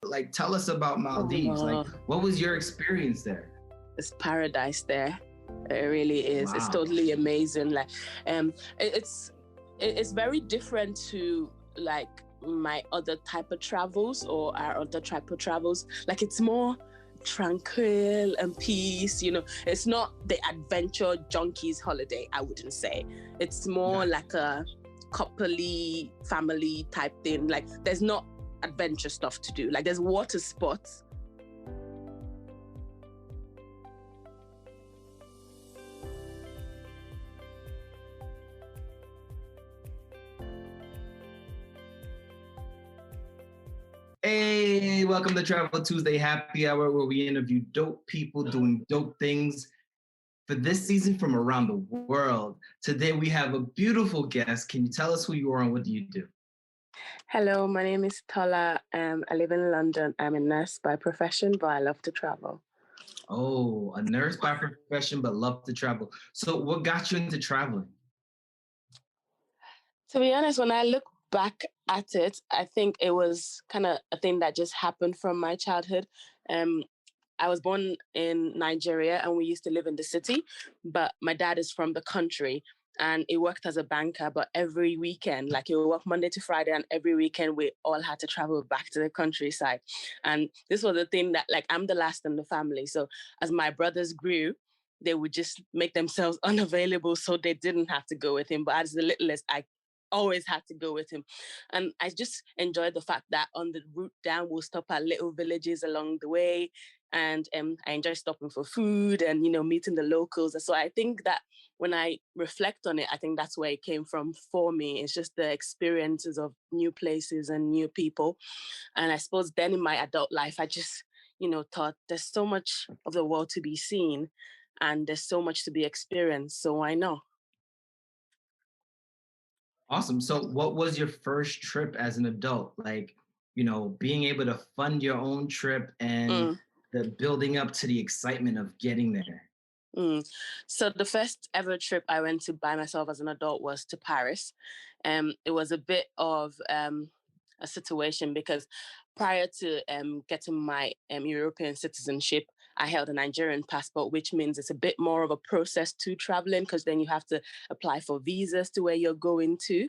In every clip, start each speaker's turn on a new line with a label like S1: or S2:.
S1: Like, tell us about Maldives. Like,
S2: Oh,
S1: what was your experience there?
S2: it's paradise there. It really is. It's
S1: Wow.
S2: totally amazing. Like, it's it's very different to like my other type of travels or our other type of travels. Like, it's more tranquil and peace. It's not the adventure junkies holiday. I wouldn't say. It's more
S1: Gotcha.
S2: like a coupley family type thing. Like, there's not adventure stuff to do. Like, there's water sports.
S1: Hey, welcome to Travel Tuesday Happy Hour, where we interview dope people doing dope things for this season from around the world. Today we have a beautiful guest. Can you tell us who you are and what do you do?
S2: Hello, my name is Tola. I live in London. I'm a nurse by profession, but I love to travel.
S1: Oh, a nurse by profession, but love to travel. So, what got you into traveling?
S2: To be honest, when I look back at it, I think it was kind of a thing that just happened from my childhood. Um, I was born in Nigeria and we used to live in the city, but my dad is from the country and he worked as a banker. But every weekend, like he would work Monday to Friday, and every weekend we all had to travel back to the countryside. And this was the thing that, like, I'm the last in the family. So as my brothers grew, they would just make themselves unavailable so they didn't have to go with him. But as the littlest, I always had to go with him. And I just enjoyed the fact that on the route down, we'll stop at little villages along the way. And I enjoy stopping for food and, meeting the locals. And so I think that when I reflect on it, I think that's where it came from for me. It's just the experiences of new places and new people. And I suppose then in my adult life, I just, thought there's so much of the world to be seen and there's so much to be experienced. So why not?
S1: Awesome. So, what was your first trip as an adult? Like, being able to fund your own trip and
S2: Mm.
S1: the building up to the excitement of getting there.
S2: Mm. So the first ever trip I went to by myself as an adult was to Paris. It was a bit of a situation because prior to getting my European citizenship, I held a Nigerian passport, which means it's a bit more of a process to traveling because then you have to apply for visas to where you're going to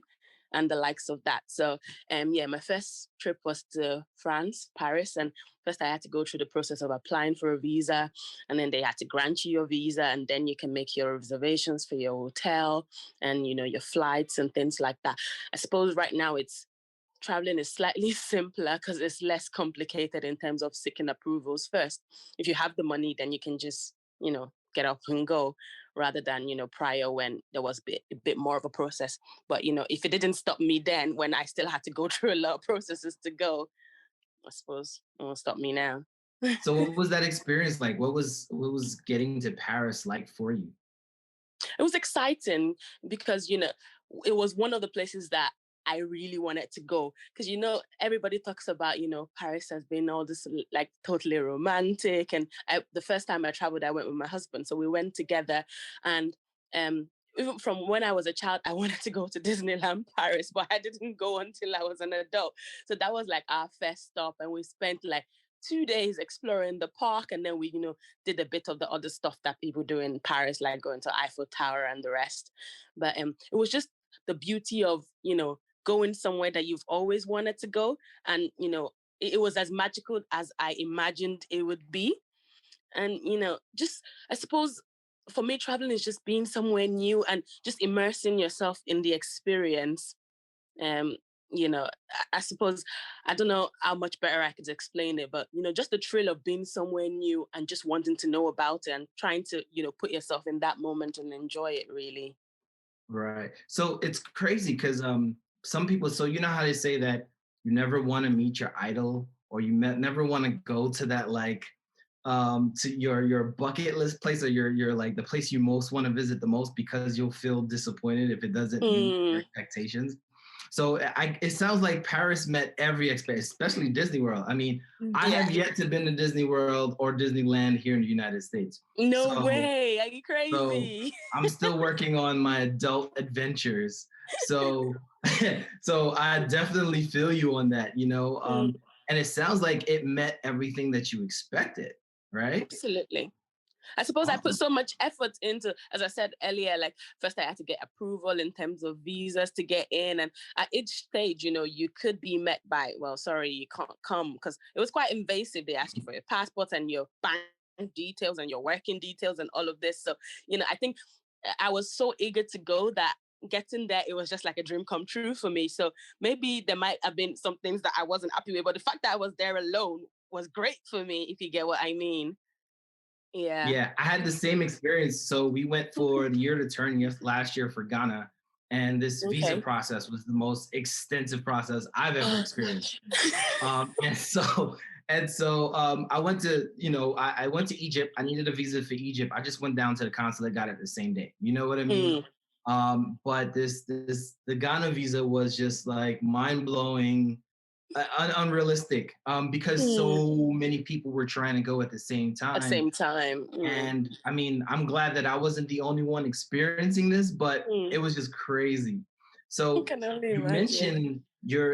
S2: and the likes of that. So, yeah, my first trip was to France, Paris, and first I had to go through the process of applying for a visa, and then they had to grant you your visa, and then you can make your reservations for your hotel and your flights and things like that. I suppose right now it's traveling is slightly simpler because it's less complicated in terms of seeking approvals first. If you have the money, then you can just, get up and go rather than, prior when there was a bit more of a process. But, if it didn't stop me then when I still had to go through a lot of processes to go, I suppose it won't stop me now.
S1: So, what was that experience like? What was getting to Paris like for you?
S2: It was exciting because it was one of the places that I really wanted to go because everybody talks about Paris has been all this like totally romantic, and the first time I traveled I went with my husband, so we went together. And even from when I was a child I wanted to go to Disneyland Paris, but I didn't go until I was an adult. So that was like our first stop, and we spent like 2 days exploring the park, and then we did a bit of the other stuff that people do in Paris, like going to Eiffel Tower and the rest. But it was just the beauty of, going somewhere that you've always wanted to go. And, it was as magical as I imagined it would be. And, just, I suppose for me, traveling is just being somewhere new and just immersing yourself in the experience. um I suppose I don't know how much better I could explain it, but just the thrill of being somewhere new and just wanting to know about it and trying to put yourself in that moment and enjoy it really.
S1: Right. So it's crazy because some people, so you know how they say that you never want to meet your idol or you never want to go to that like to your bucket list place or your like the place you most want to visit the most because you'll feel disappointed if it doesn't meet your
S2: Mm,
S1: expectations. So it sounds like Paris met every expectation, especially Disney World. I mean, I
S2: yeah.
S1: have yet to been to Disney World or Disneyland here in the United States.
S2: No
S1: So
S2: way, are you
S1: so
S2: crazy?
S1: I'm still working on my adult adventures. So so I definitely feel you on that.
S2: Mm,
S1: and it sounds like it met everything that you expected, right?
S2: Absolutely. I suppose I put
S1: Awesome.
S2: so much effort into, as I said earlier, like first I had to get approval in terms of visas to get in. And at each stage, you could be met by, well, sorry, you can't come, because it was quite invasive. They ask you for your passport and your bank details and your working details and all of this. So, I think I was so eager to go that getting there, it was just like a dream come true for me. So maybe there might have been some things that I wasn't happy with, but the fact that I was there alone was great for me, if you get what I mean. Yeah.
S1: Yeah, I had the same experience. So we went for the year to turn last year for Ghana, and this visa
S2: Okay.
S1: process was the most extensive process I've ever
S2: Oh
S1: experienced.
S2: gosh.
S1: And so I went to, I went to Egypt. I needed a visa for Egypt. I just went down to the consulate, got it the same day. You know what I mean?
S2: Mm,
S1: But the Ghana visa was just like mind blowing, unrealistic, because
S2: mm.
S1: so many people were trying to go at the same
S2: At the
S1: time.
S2: same time. Mm,
S1: And I mean, I'm glad that I wasn't the only one experiencing this, but
S2: mm.
S1: it was just crazy.
S2: I
S1: So
S2: can only
S1: you
S2: imagine.
S1: mentioned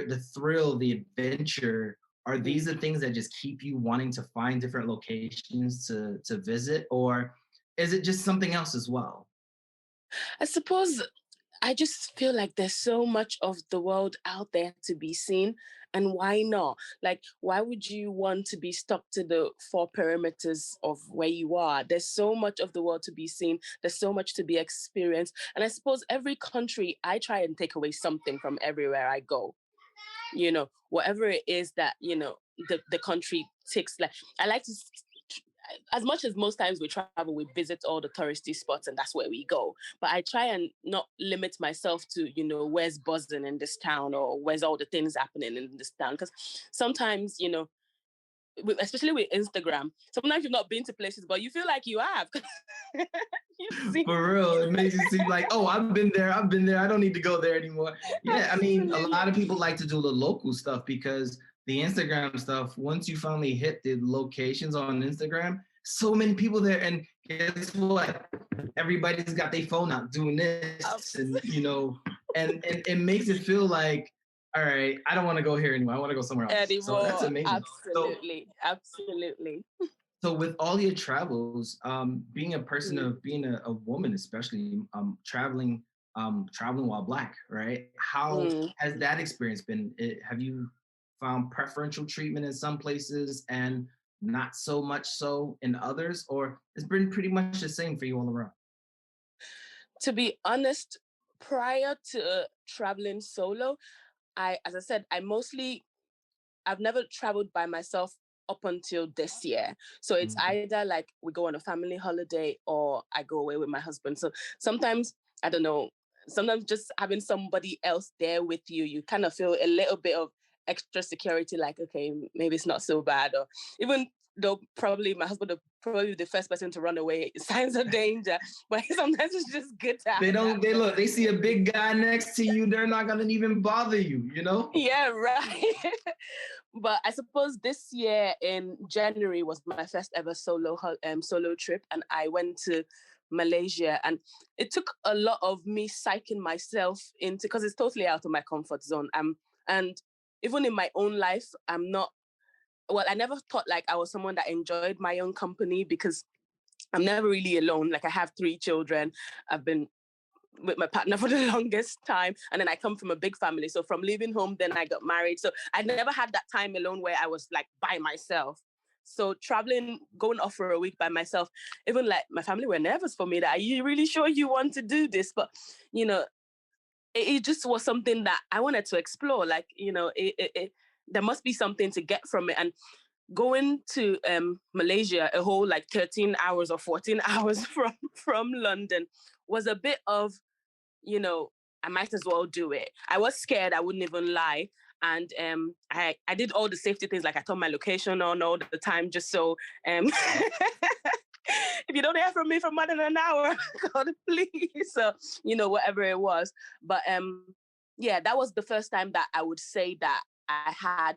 S1: the thrill, the adventure. Are these
S2: Mm.
S1: the things that just keep you wanting to find different locations to visit, or is it just something else as well?
S2: I suppose I just feel like there's so much of the world out there to be seen. And why not? Like, why would you want to be stuck to the four perimeters of where you are? There's so much of the world to be seen. There's so much to be experienced. And I suppose every country, I try and take away something from everywhere I go. Whatever it is that, the country takes. Like, I like to, as much as most times we travel, we visit all the touristy spots and that's where we go. But I try and not limit myself to, where's buzzing in this town or where's all the things happening in this town. Because sometimes, especially with Instagram, sometimes you've not been to places, but you feel like you have. You've seen.
S1: For real, it makes it seem like, oh, I've been there. I don't need to go there anymore. Yeah, I mean, a
S2: Absolutely.
S1: lot of people like to do the local stuff because the Instagram stuff, once you finally hit the locations on Instagram, so many people there. And guess what? Everybody's got their phone out doing this, and and it makes it feel like, all right, I don't want to go here anymore. I want to go somewhere else. So that's
S2: Anymore.
S1: amazing. So
S2: Absolutely. Absolutely.
S1: so with all your travels, being a person
S2: Mm,
S1: of being a woman, especially traveling while Black, right? How
S2: mm.
S1: has that experience been? Have you found preferential treatment in some places and not so much so in others, or it's been pretty much the same for you all around?
S2: To be honest, prior to traveling solo, as I said, I've never traveled by myself up until this year. So it's
S1: Mhm.
S2: either like we go on a family holiday or I go away with my husband. So sometimes, I don't know, sometimes just having somebody else there with you, you kind of feel a little bit of extra security, like, okay, maybe it's not so bad. Or even though probably my husband will probably be the first person to run away, signs of danger. But sometimes it's just good to
S1: They
S2: have
S1: don't.
S2: that
S1: They look.
S2: person
S1: They see
S2: there
S1: a
S2: with
S1: big
S2: you.
S1: guy next to you. They're not gonna even bother you. You know.
S2: Yeah, right. But I suppose this year in January was my first ever solo trip, and I went to Malaysia, and it took a lot of me psyching myself into, because it's totally out of my comfort zone. And even in my own life, I'm not. Well, I never thought like I was someone that enjoyed my own company, because I'm never really alone. Like, I have three children. I've been with my partner for the longest time. And then I come from a big family. So from leaving home, then I got married. So I never had that time alone where I was like by myself. So traveling, going off for a week by myself, even like my family were nervous for me that, are you really sure you want to do this? But, you know, it just was something that I wanted to explore. Like, there must be something to get from it. And going to Malaysia, a whole like 13 hours or 14 hours from London, was a bit of, I might as well do it. I was scared, I wouldn't even lie. And I did all the safety things, like I turned my location on all the time, just so if you don't hear from me for more than an hour, call the police. So, whatever it was. But yeah, that was the first time that I would say that I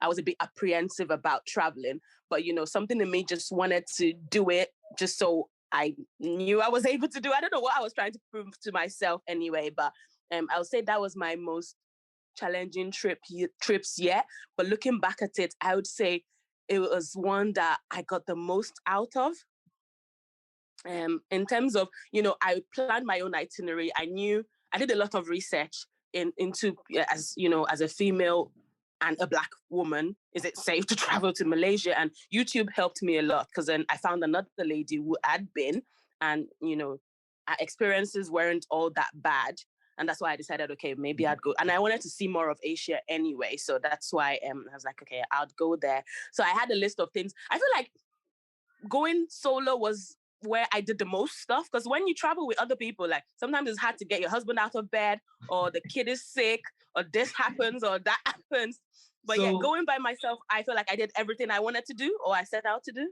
S2: was a bit apprehensive about traveling, but something in me just wanted to do it, just so I knew I was able to do. I don't know what I was trying to prove to myself anyway, but I'll say that was my most challenging trips yet, but looking back at it, I would say it was one that I got the most out of. In terms of, I planned my own itinerary. I did a lot of research into, as as a female and a Black woman, is it safe to travel to Malaysia? And YouTube helped me a lot, because then I found another lady who had been, and our experiences weren't all that bad. And that's why I decided, okay, maybe I'd go. And I wanted to see more of Asia anyway. So that's why I was like, okay, I'll go there. So I had a list of things. I feel like going solo was where I did the most stuff, because when you travel with other people, like sometimes it's hard to get your husband out of bed, or the kid is sick, or this happens or that happens. But yeah,
S1: So
S2: going by myself, I feel like I did everything I wanted to do, or I set out to do.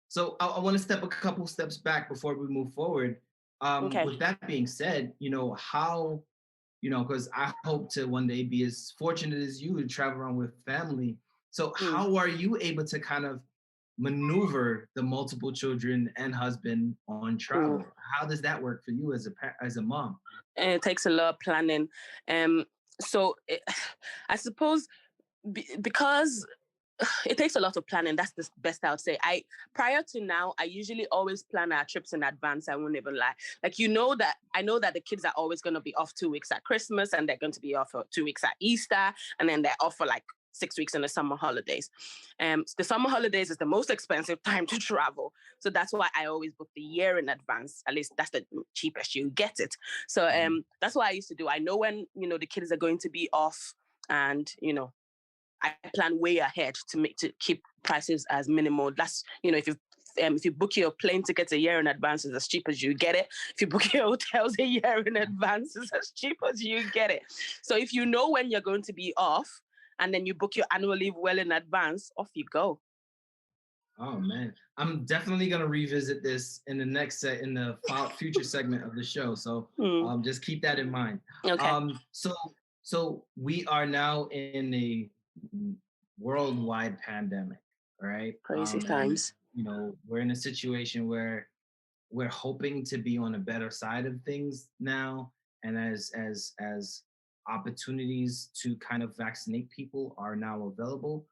S1: So I want to step a couple steps back before we move forward.
S2: Okay.
S1: With that being said, how, because I hope to one day be as fortunate as you to travel around with family. So
S2: Mm.
S1: how are you able to kind of maneuver the multiple children and husband on travel? How does that work for you as a mom?
S2: And it takes a lot of planning. Um, so I suppose because it takes a lot of planning. That's the best I would say. Prior to now, I usually always plan our trips in advance. I won't even lie. Like, I know that the kids are always going to be off 2 weeks at Christmas, and they're going to be off for 2 weeks at Easter, and then they're off for like 6 weeks in the summer holidays. The summer holidays is the most expensive time to travel. So that's why I always book the year in advance. At least that's the cheapest you get it. So that's what I used to do. I know when, the kids are going to be off, and, I plan way ahead to keep prices as minimal. That's, if you book your plane tickets a year in advance, it's as cheap as you get it. If you book your hotels a year in advance, it's as cheap as you get it. So if you know when you're going to be off, and then you book your annual leave well in advance, off you go.
S1: Oh man, I'm definitely gonna revisit this in the future segment of the show. So just keep that in mind.
S2: Okay.
S1: So we are now in a worldwide pandemic, right?
S2: Crazy
S1: And
S2: times.
S1: we're in a situation where we're hoping to be on a better side of things now, and as opportunities to kind of vaccinate people are now available,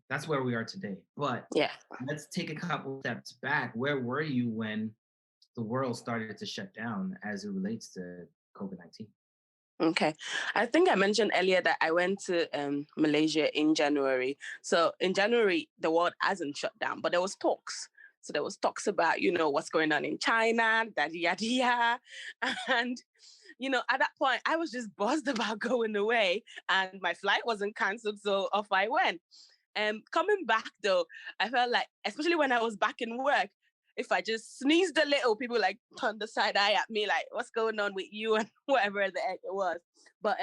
S1: that's where we are today. But
S2: Yeah.
S1: let's take a couple steps back. Where were you when the world started to shut down as it relates to COVID-19?
S2: Okay. I think I mentioned earlier that I went to Malaysia in January. So in January, the world hasn't shut down, but there was talks. So there was talks about, what's going on in China, yada, yada, yada. And, at that point, I was just buzzed about going away, and my flight wasn't canceled. So off I went. Coming back though, I felt like, especially when I was back in work, if I just sneezed a little, people like turned the side eye at me, like, what's going on with you, and whatever the heck it was. But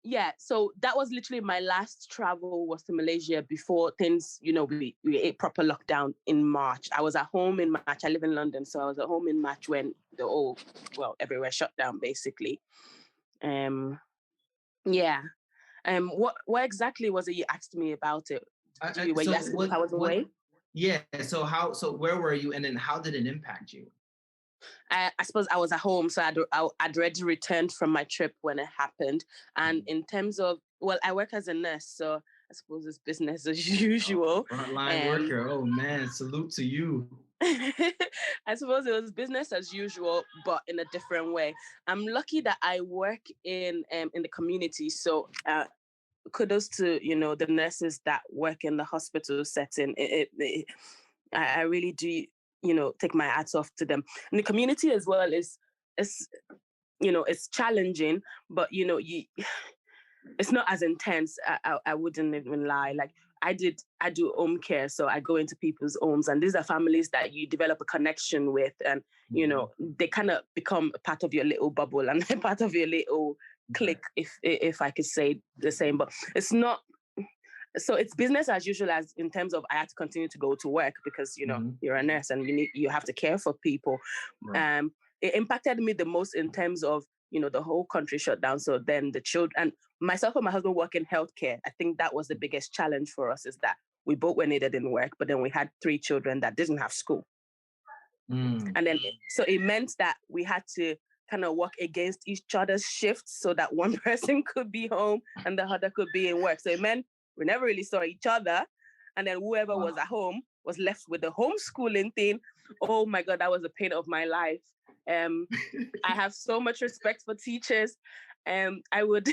S2: yeah, so that was literally my last travel was to Malaysia before things, we ate proper lockdown in March. I was at home in March. I live in London, so I was at home in March when everywhere shut down basically. Yeah. What exactly was it you asked me about it? Were you
S1: So
S2: asking if I was away?
S1: yeah, so where were you, and then how did it impact you?
S2: I suppose I was at home, so I'd already returned from my trip when it happened. And in terms of, I work as a nurse, so I suppose it's business as usual.
S1: Frontline worker. Oh man, salute to you.
S2: I suppose it was business as usual, but in a different way. I'm lucky that I work in the community, so kudos to the nurses that work in the hospital setting. I really do take my hats off to them. And the community as well is it's challenging, but it's not as intense. I wouldn't even lie. Like I do home care, so I go into people's homes, and these are families that you develop a connection with, and they kind of become a part of your little bubble and a part of your little clique, if I could say the same. But it's not. So it's business as usual, as in terms of I have to continue to go to work because you're a nurse and you have to care for people. Right. It impacted me the most in terms of the whole country shut down. So then the children and myself and my husband work in healthcare. I think that was the biggest challenge for us, is that we both were needed in work, but then we had 3 children that didn't have school. And then so it meant that we had to kind of work against each other's shifts so that one person could be home and the other could be in work. So it meant we never really saw each other. And then whoever was at home was left with the homeschooling thing. Oh my God, that was the pain of my life. I have so much respect for teachers. I would,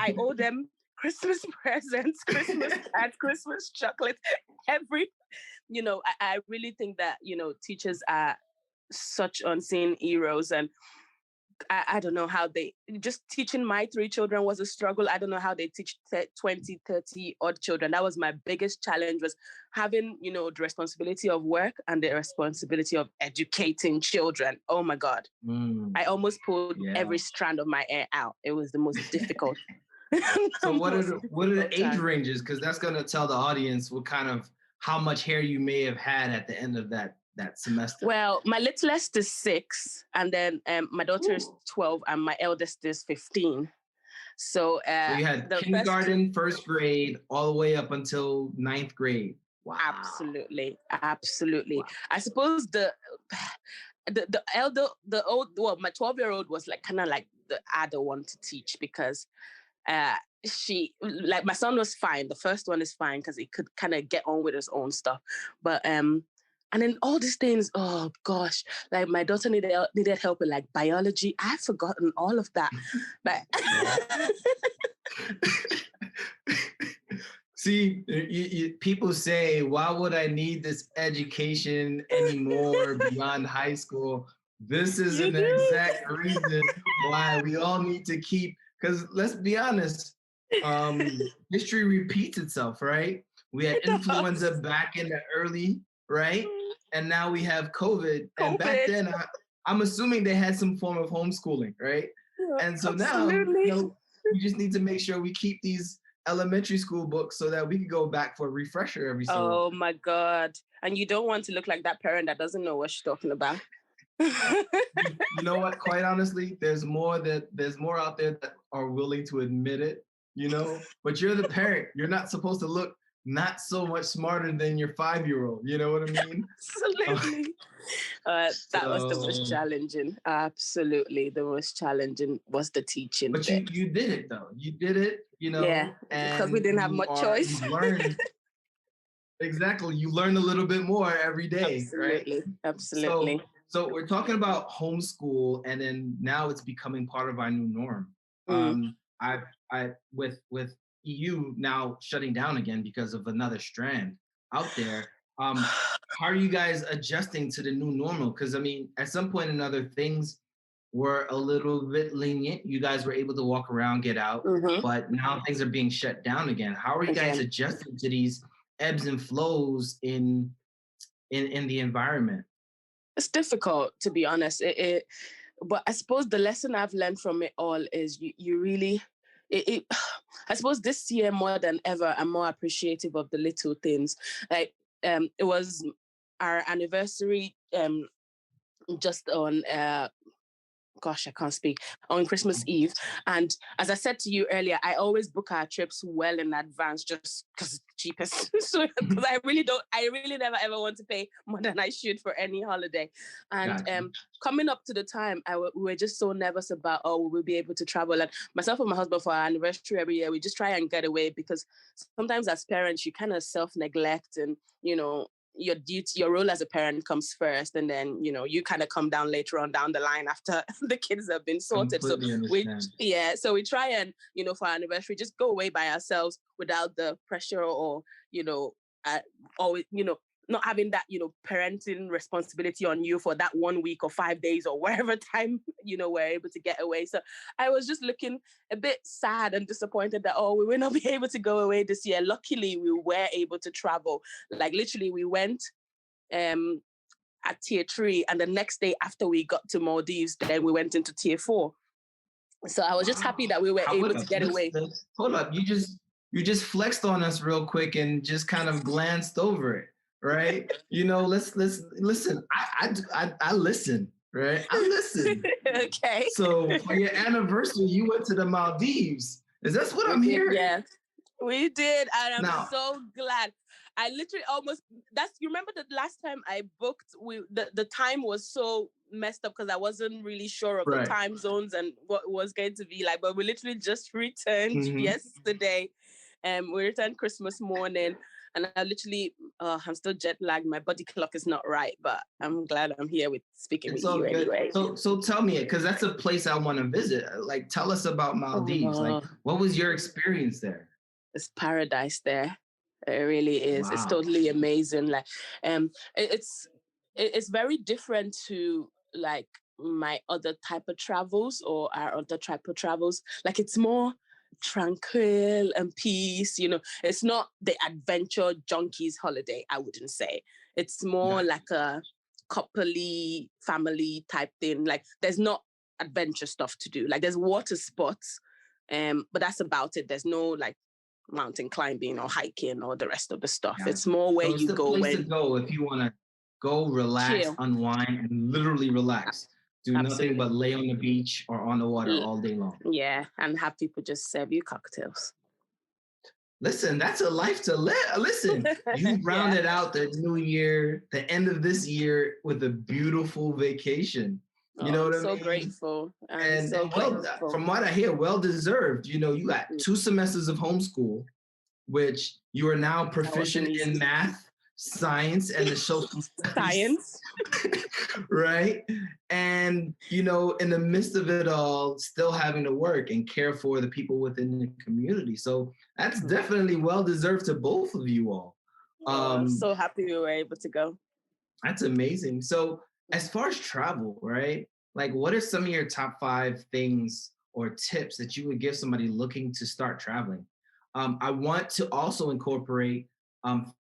S2: I owe them Christmas presents, Christmas cards, Christmas chocolate, I really think that, teachers are such unseen heroes. And I don't know how just teaching my 3 children was a struggle. I don't know how they teach 20, 30 odd children. That was my biggest challenge, was having, the responsibility of work and the responsibility of educating children. Oh my God. I almost pulled every strand of my hair out. It was the most difficult.
S1: So what are the age ranges? Because that's going to tell the audience how much hair you may have had at the end of that semester.
S2: Well, my littlest is 6, and then my daughter is 12, and my eldest is 15. So
S1: you had kindergarten, first grade, all the way up until 9th grade. Wow.
S2: Absolutely. Wow. I suppose my 12-year-old was kind of like the other one to teach, because she, like, my son was fine. The first one is fine because he could kind of get on with his own stuff. But and then all these things, oh gosh, like my daughter needed help with like biology. I've forgotten all of that. But
S1: see, people say, why would I need this education anymore beyond high school? This is an exact reason why we all need to keep, because let's be honest, history repeats itself, right? We had influenza back in the early, right? And now we have COVID. And back then, I'm assuming they had some form of homeschooling, right? Yeah, and so absolutely. Now, we just need to make sure we keep these elementary school books so that we can go back for a refresher every so often.
S2: Oh my God. And you don't want to look like that parent that doesn't know what she's talking about.
S1: You know what? Quite honestly, there's more out there that are willing to admit it, but you're the parent. You're not supposed to look not so much smarter than your 5-year-old. You know what I mean?
S2: Absolutely. That was the most challenging. Absolutely. The most challenging was the teaching.
S1: But you did it though. You did it,
S2: Yeah, because we didn't have much choice.
S1: You learned. Exactly. You learn a little bit more every day,
S2: absolutely,
S1: right?
S2: Absolutely.
S1: So we're talking about homeschool, and then now it's becoming part of our new norm. With EU now shutting down again because of another strand out there. How are you guys adjusting to the new normal? Because I mean, at some point or another, things were a little bit lenient. You guys were able to walk around, get out, but now things are being shut down again. How are you guys adjusting to these ebbs and flows in the environment?
S2: It's difficult, to be honest. But I suppose the lesson I've learned from it all is you really, I suppose this year more than ever, I'm more appreciative of the little things. Like it was our anniversary just on gosh, I can't speak, on Christmas Eve. And as I said to you earlier, I always book our trips well in advance just because it's cheapest. So, because I really never ever want to pay more than I should for any holiday. And coming up to the time, we were just so nervous about, we will be able to travel. And myself and my husband, for our anniversary every year, we just try and get away, because sometimes as parents, you kind of self-neglect, and, your duty, your role as a parent comes first, and then you kind of come down later on down the line after the kids have been sorted. So we try and for our anniversary just go away by ourselves without the pressure, or always not having that parenting responsibility on you for that 1 week or 5 days or wherever time we're able to get away. So I was just looking a bit sad and disappointed that we will not be able to go away this year. Luckily, we were able to travel. Like literally, we went at tier 3, and the next day after we got to Maldives, then we went into tier 4. So I was just happy that we were able to get away.
S1: Hold up, you just flexed on us real quick and just kind of glanced over it. Right? Let's listen. I listen, right? I listen.
S2: Okay.
S1: So for your anniversary, you went to the Maldives. Is that what I'm hearing?
S2: Yeah. We did, and I'm
S1: Now,
S2: so glad. I literally almost that's you remember the last time I booked the time was so messed up because I wasn't really sure of the
S1: right.
S2: time zones and what it was going to be like. But we literally just returned
S1: Hmm.
S2: yesterday. We returned Christmas morning, and I'm still jet lagged. My body clock is not right, but I'm glad I'm here with speaking with
S1: It's
S2: you
S1: all good.
S2: anyway.
S1: So tell me it, because that's a place I want to visit. Like, tell us about Maldives. Like,
S2: Oh,
S1: what was your experience there?
S2: it's paradise there. It really is. It's
S1: Wow.
S2: totally amazing. Like, it's very different to like my other type of travels or our other type of travels. Like, it's more tranquil and peace. It's not the adventure junkies holiday. I wouldn't say it's more
S1: Got
S2: like a coupley family type thing. Like, there's not adventure stuff to do. Like, there's water spots, but that's about it. There's no like mountain climbing or hiking or the rest of the stuff.
S1: Got
S2: It's
S1: you.
S2: more where
S1: So it's
S2: you
S1: the
S2: go
S1: place to
S2: when
S1: go if you want to go, relax,
S2: chill.
S1: unwind, and literally relax. Do nothing
S2: Absolutely.
S1: but lay on the beach or on the water all day long.
S2: Yeah, and have people just serve you cocktails.
S1: Listen, that's a life to live. Listen, you
S2: Yeah.
S1: rounded out the new year, the end of this year with a beautiful vacation. You
S2: Oh,
S1: know
S2: I'm
S1: what I
S2: so
S1: mean?
S2: grateful. I'm
S1: And
S2: so
S1: well,
S2: grateful.
S1: from what I hear, well deserved. You got
S2: Mm,
S1: 2 semesters of homeschool, which you are now
S2: that wasn't
S1: proficient in
S2: easy.
S1: math, science, and the social studies,
S2: Science.
S1: right? And in the midst of it all, still having to work and care for the people within the community. So that's definitely well deserved to both of you all.
S2: Oh, I'm
S1: Um,
S2: so happy we were able to go.
S1: that's amazing. So, as far as travel, right? Like, what are some of your top 5 things or tips that you would give somebody looking to start traveling? I want to also incorporate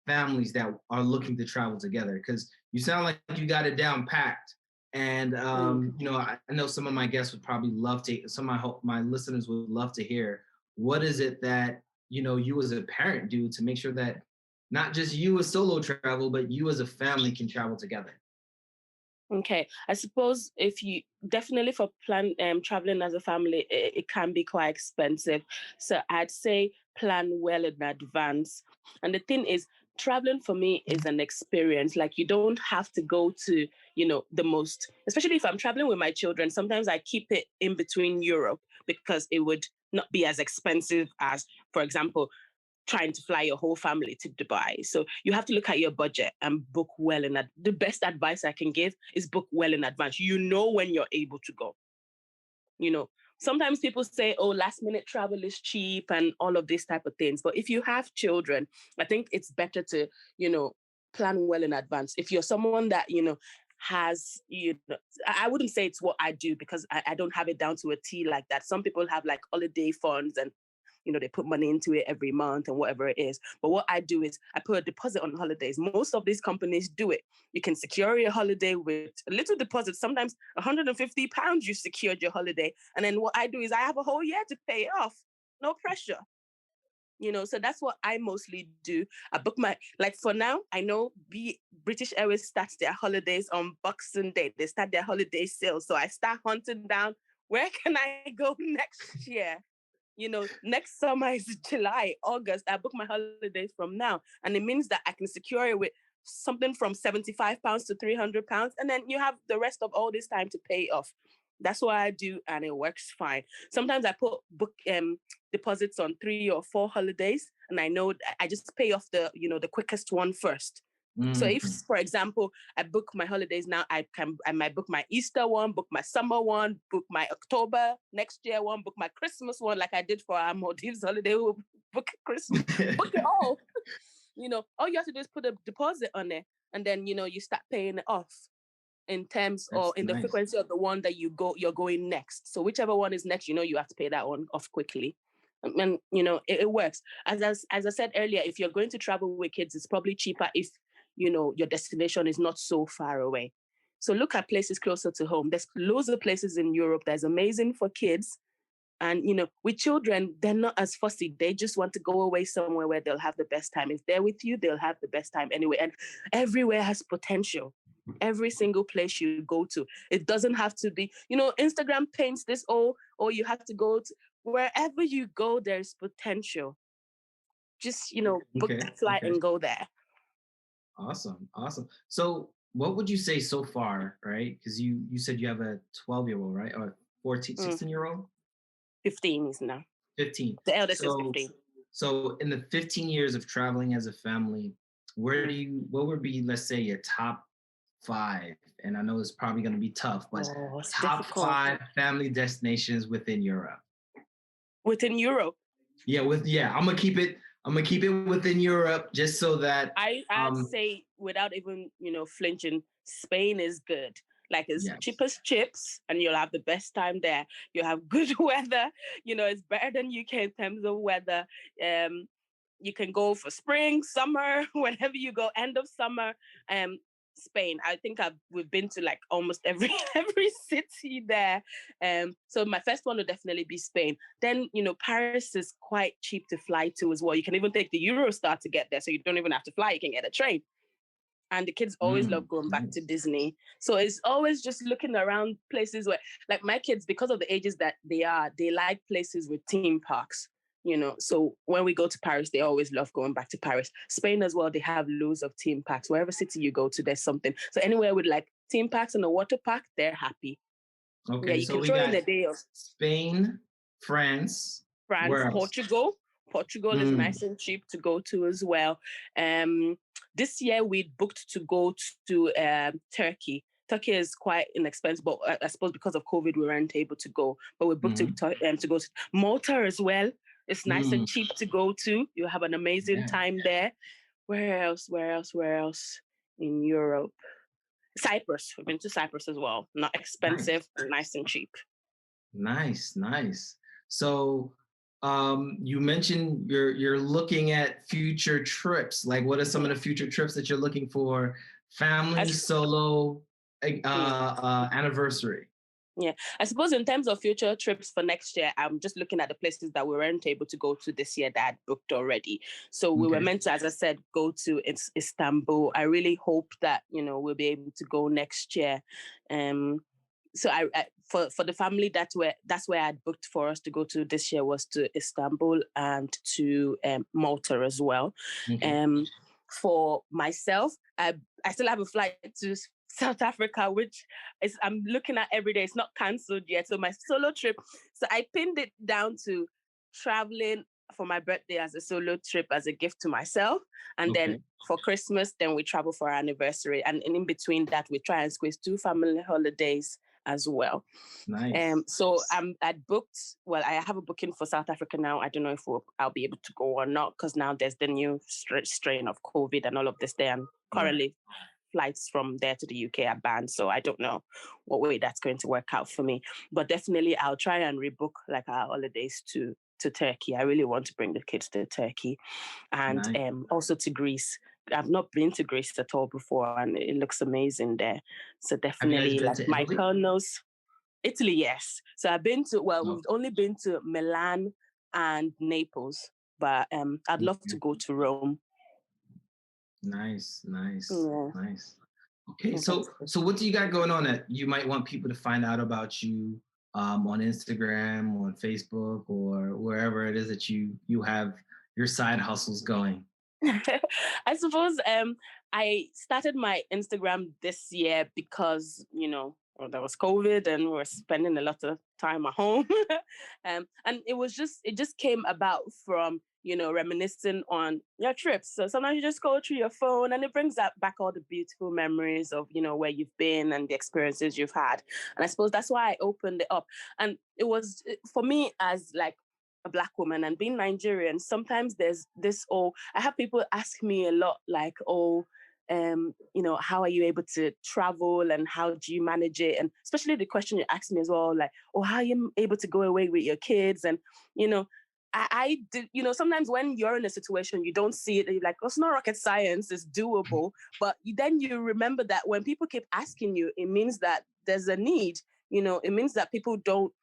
S1: families that are looking to travel together, because you sound like you got it down packed. And
S2: Mm.
S1: I know some of my guests would probably love to. Some of my listeners would love to hear what is it that you as a parent do to make sure that not just you as solo travel, but you as a family can travel together.
S2: Okay, I suppose if you definitely for plan traveling as a family, it can be quite expensive. So I'd say plan well in advance. And the thing is, traveling for me is an experience. Like, you don't have to go to the most, especially if I'm traveling with my children. Sometimes I keep it in between Europe because it would not be as expensive as, for example, trying to fly your whole family to Dubai. So you have to look at your budget and book well in advance. The best advice I can give is book well in advance. You know when you're able to go. You know, sometimes people say, oh, last minute travel is cheap and all of these type of things. But if you have children, I think it's better to, you know, plan well in advance. If you're someone that, has, I wouldn't say it's what I do because I don't have it down to a T like that. Some people have like holiday funds and they put money into it every month and whatever it is. But what I do is I put a deposit on holidays. Most of these companies do it. You can secure your holiday with a little deposit. Sometimes £150 you secured your holiday. And then what I do is I have a whole year to pay it off. No pressure. So that's what I mostly do. I book like for now, I know British Airways starts their holidays on Boxing Day. They start their holiday sales. So I start hunting down where can I go next year? Next summer is July, August. I book my holidays from now. And it means that I can secure it with something from £75 to £300. And then you have the rest of all this time to pay off. That's what I do, and it works fine. Sometimes I put book deposits on 3 or 4 holidays, and I know I just pay off the quickest one first. So if,
S1: Mm.
S2: for example, I book my holidays now, I might book my Easter one, book my summer one, book my October next year one, book my Christmas one, like I did for our Maldives holiday. We'll book Christmas, book it all. All you have to do is put a deposit on it, and then you start paying it off in terms or
S1: That's
S2: in the
S1: nice.
S2: frequency of the one that you're going next. So whichever one is next, you have to pay that one off quickly. And it works. As I said earlier, if you're going to travel with kids, it's probably cheaper if your destination is not so far away. So look at places closer to home. There's loads of places in Europe that's amazing for kids. And with children, they're not as fussy. They just want to go away somewhere where they'll have the best time. If they're with you, they'll have the best time anyway. And everywhere has potential. Every single place you go to, it doesn't have to be. Instagram paints this, or you have to go to wherever you go. There's potential. just, book
S1: Okay.
S2: the flight
S1: Okay.
S2: and go there.
S1: Awesome. Awesome. So what would you say so far, right? Because you said you have a 12-year-old, right? Or 14,
S2: Mm,
S1: 16-year-old?
S2: 15 is now.
S1: 15.
S2: The eldest is
S1: So
S2: 15.
S1: so in the 15 years of traveling as a family, what would be, let's say, your top five? And I know it's probably going to be tough, but
S2: Oh, it's
S1: top
S2: difficult.
S1: five family destinations within Europe.
S2: Within Europe,
S1: I'm gonna keep it within Europe just so that
S2: I'd
S1: um
S2: say without even, flinching, Spain is good. Like it's cheap
S1: yes.
S2: as chips and you'll have the best time there. You have good weather. It's better than UK in terms of weather. Um, you can go for spring, summer, whenever you go, end of summer. Um, Spain. I think we've been to like almost every every city there. So my first one would definitely be Spain. Then Paris is quite cheap to fly to as well. You can even take the Eurostar to get there, so you don't even have to fly. You can get a train. And the kids always love going back to
S1: Nice.
S2: Disney. So it's always just looking around places where, like my kids, because of the ages that they are, they like places with theme parks. So when we go to Paris, they always love going back to Paris. Spain as well, they have loads of theme parks. Wherever city you go to, there's something. So anywhere with like theme parks and a water park, they're happy. Yeah,
S1: Okay,
S2: you
S1: so
S2: can
S1: we
S2: throw in
S1: got
S2: a day of
S1: Spain, France,
S2: France,
S1: where else?
S2: Portugal. Portugal is
S1: Mm,
S2: nice and cheap to go to as well. Um, this year we booked to go to Turkey. Turkey is quite inexpensive, but I suppose because of COVID we weren't able to go. But we booked
S1: mhm,
S2: to go to Malta as well. It's nice and
S1: mm,
S2: cheap to go to. You have an amazing
S1: yeah,
S2: time there. Where else? Where else? Where else in Europe? Cyprus. We've been to Cyprus as well. Not expensive,
S1: nice.
S2: nice and cheap.
S1: Nice, nice. So, you mentioned you're looking at future trips. Like, what are some of
S2: Yeah.
S1: the future trips that you're looking for? Family,
S2: As
S1: solo,
S2: yeah.
S1: anniversary.
S2: Yeah, I suppose in terms of future trips for next year, I'm just looking at the places that we weren't able to go to this year that I'd booked already. So we were
S1: Okay,
S2: meant to, as I said, go to Istanbul. I really hope that we'll be able to go next year. Um, so for the family that's where I'd booked for us to go to this year was to Istanbul and to Malta as well.
S1: okay,
S2: Um, for myself, I still have a flight to South Africa, which is I'm looking at every day. It's not cancelled yet. So my solo trip. So I pinned it down to traveling for my birthday as a solo trip as a gift to myself. And then
S1: okay.
S2: for Christmas, then we travel for our anniversary. And in between that, we try and squeeze 2 family holidays as well.
S1: Nice.
S2: So I'd booked. Well, I have a booking for South Africa now. I don't know if I'll be able to go or not because now there's the new strain of COVID and all of this there. And
S1: Right.
S2: currently, flights from there to the UK are banned. So I don't know what way that's going to work out for me. But definitely, I'll try and rebook like our holidays to Turkey. I really want to bring the kids to Turkey and
S1: Nice.
S2: also to Greece. I've not been to Greece at all before, and it looks amazing there. So
S1: Have you guys
S2: definitely,
S1: been
S2: like
S1: to Italy?
S2: Michael knows, Italy, yes. So I've been to, well,
S1: No.
S2: we've only been to Milan and Naples, but I'd love to
S1: Okay.
S2: go to Rome.
S1: Nice, nice,
S2: Yeah,
S1: nice. Okay,
S2: that's
S1: so
S2: good.
S1: what do you got going on that you might want people to find out about you on Instagram, on Facebook, or wherever it is that you have your side hustles going?
S2: I suppose I started my Instagram this year because well, there was COVID and we were spending a lot of time at home, and it just came about from reminiscing on your trips. So sometimes you just go through your phone and it brings back all the beautiful memories of where you've been and the experiences you've had. And I suppose that's why I opened it up. And it was for me as like a Black woman and being Nigerian, sometimes there's this, oh, I have people ask me a lot like, oh, how are you able to travel and how do you manage it? And especially the question you asked me as well, like, oh, how are you able to go away with your kids? And, you know, I do, sometimes when you're in a situation, you don't see it, and you're like, oh, it's not rocket science, it's doable. But then you remember that when people keep asking you, it means that there's a need, it means that people don't,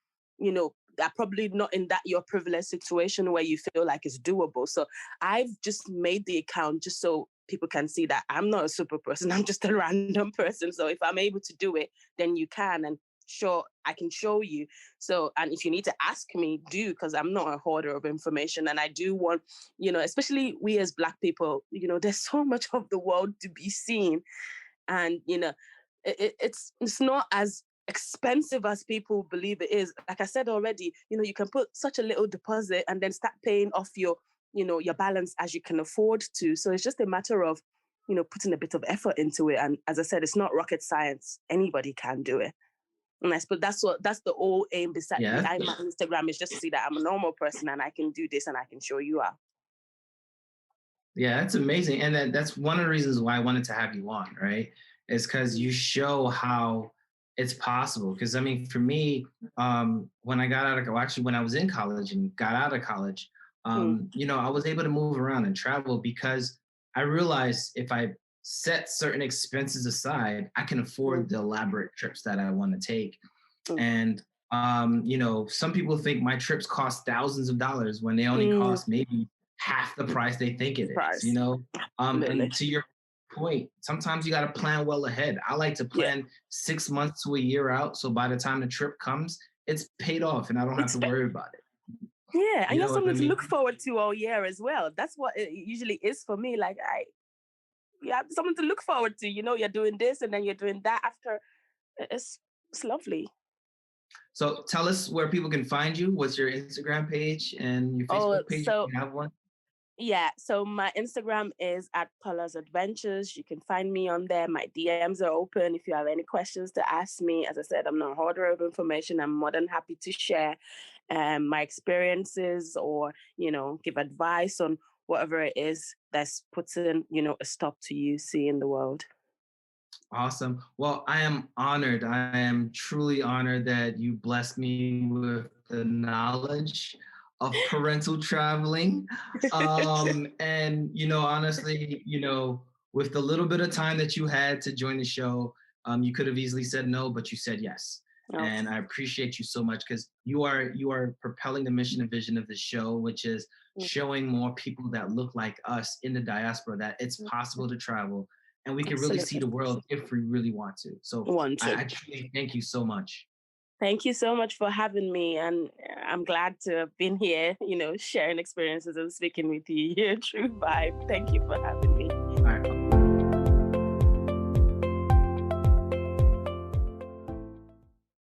S2: are probably not in that your privileged situation where you feel like it's doable. So I've just made the account just so people can see that I'm not a super person. I'm just a random person. So if I'm able to do it, then you can. And sure, I can show you. So, and if you need to ask me, do, because I'm not a hoarder of information. And I do want, especially we as Black people, there's so much of the world to be seen. And, it's not as expensive as people believe it is. Like I said already, you can put such a little deposit and then start paying off your balance as you can afford to. So it's just a matter of, putting a bit of effort into it. And as I said, it's not rocket science. Anybody can do it. And I suppose that's the whole aim
S1: Yeah.
S2: behind my Instagram, is just to see that I'm a normal person and I can do this and I can show you how.
S1: Yeah, that's amazing. And that's one of the reasons why I wanted to have you on, right? Is because you show how it's possible. Because I mean, for me, when I got out of, well, actually, when I was in college and got out of college,
S2: Mm,
S1: I was able to move around and travel because I realized if I set certain expenses aside, I can
S2: mm,
S1: afford the elaborate trips that I want to take.
S2: mm,
S1: And some people think my trips cost thousands of dollars when they only
S2: mm.
S1: cost maybe half the price they think it is,
S2: Price. Absolutely.
S1: and to your point, sometimes you got to plan well ahead. I like to
S2: Yeah.
S1: plan 6 months to a year out, so by the time the trip comes, it's paid off and I don't have
S2: It's
S1: to worry about it.
S2: Yeah, and
S1: You
S2: you
S1: know
S2: have
S1: what I
S2: something to
S1: mean?
S2: look forward to all year as well. That's what it usually is for me. Like you have something to look forward to. You're doing this and then you're doing that after. It's lovely.
S1: So tell us where people can find you. What's your Instagram page and your
S2: Oh,
S1: Facebook page if
S2: so
S1: you have one?
S2: yeah, so my Instagram is at Tola's Adventures. You can find me on there. My DMs are open if you have any questions to ask me. As I said, I'm not a hoarder of information. I'm more than happy to share my experiences or, give advice on whatever it is that's putting, a stop to you seeing the world.
S1: Awesome. Well, I am honored. I am truly honored that you blessed me with the knowledge of parental traveling. And, honestly, with the little bit of time that you had to join the show, you could have easily said no, but you said yes.
S2: Oh,
S1: And I appreciate you so much because you are propelling the mission and vision of the show, which is
S2: mm,
S1: showing more people that look like us in the diaspora that it's
S2: mm,
S1: possible to travel and we can really see
S2: absolutely.
S1: the world if we really want to. So
S2: Want to.
S1: I truly thank you so much.
S2: Thank you so much for having me. And I'm glad to have been here, sharing experiences and speaking with you. True vibe. Thank you for having me.